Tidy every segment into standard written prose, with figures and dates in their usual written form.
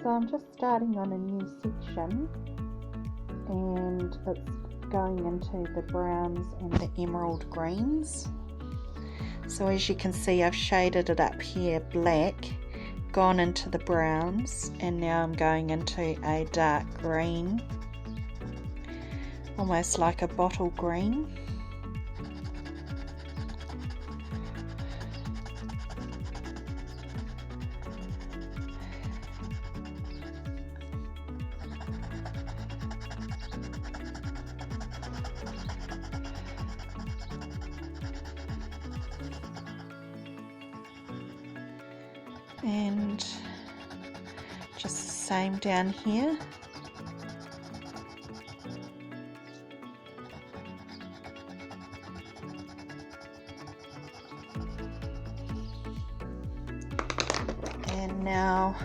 So I'm just starting on a new section, and it's going into the browns and the emerald greens. So as you can see, I've shaded it up here black, gone into the browns, and now I'm going into a dark green, almost like a bottle green. And just the same down here. And now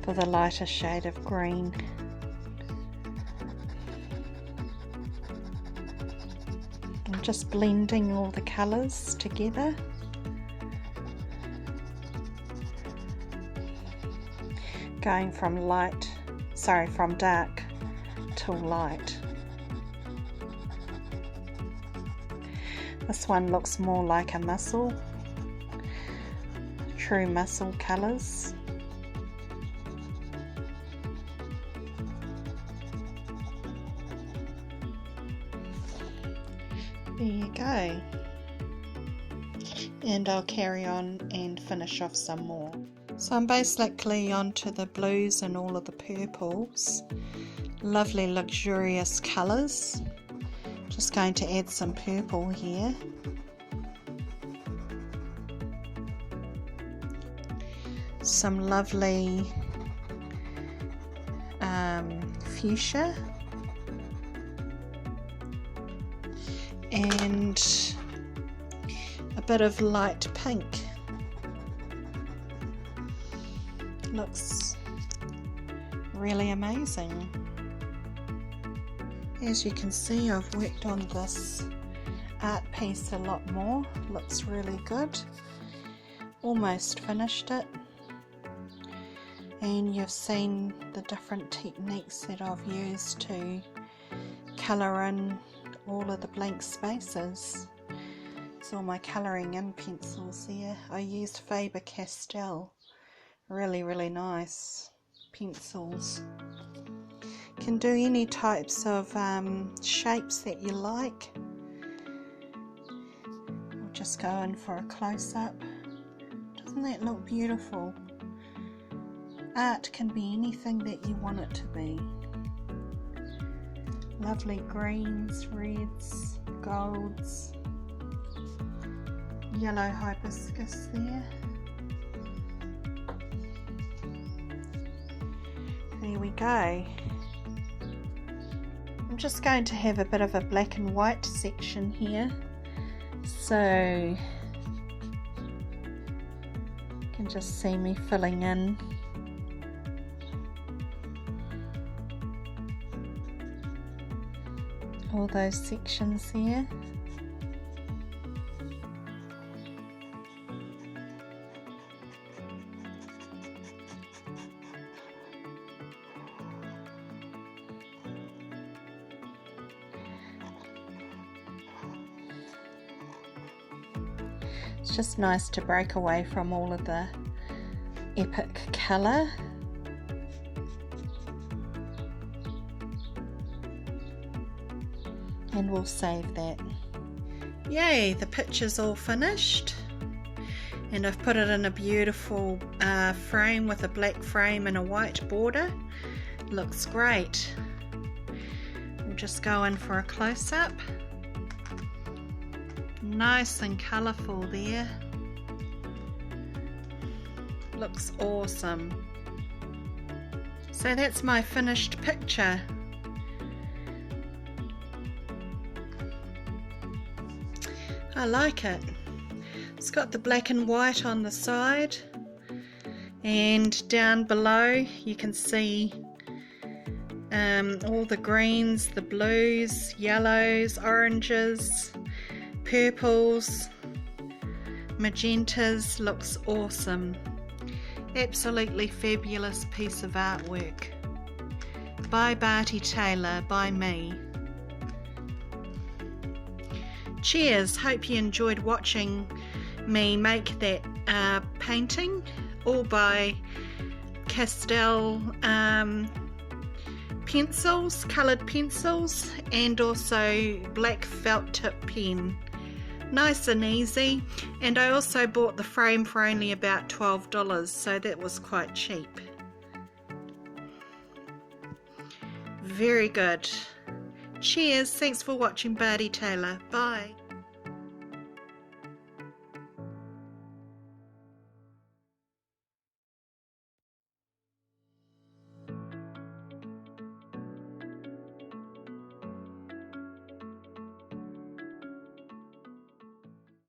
for the lighter shade of green. I'm just blending all the colours together. Going from dark to light. This one looks more like a mussel, true mussel colours. There you go. And I'll carry on and finish off some more. So I'm basically onto the blues and all of the purples. Lovely luxurious colours. Just going to add some purple here. Some lovely fuchsia. And a bit of light pink. Looks really amazing. As you can see, I've worked on this art piece a lot more. Looks really good. Almost finished it. And you've seen the different techniques that I've used to colour in all of the blank spaces. It's all my colouring in pencils there. I used Faber-Castell. Really nice pencils. Can do any types of shapes that you like. I'll just go in for a close-up. Doesn't that look beautiful? Art can be anything that you want it to be. Lovely greens, reds, golds, yellow hibiscus there. There we go. I'm just going to have a bit of a black and white section here, so you can just see me filling in all those sections there. It's just nice to break away from all of the epic colour. And we'll save that. Yay, the picture's all finished. And I've put it in a beautiful frame with a black frame and a white border. Looks great. We'll just go in for a close-up. Nice and colourful there. Looks awesome. So that's my finished picture. I like it. It's got the black and white on the side, and down below you can see all the greens, the blues, yellows, oranges, purples, magentas. Looks awesome. Absolutely fabulous piece of artwork by Bharti Taylor, by me. Cheers, hope you enjoyed watching me make that painting, all by Castel pencils, coloured pencils, and also black felt tip pen. Nice and easy, and I also bought the frame for only about $12, so that was quite cheap. Very good. Cheers, thanks for watching Bharti Taylor. Bye.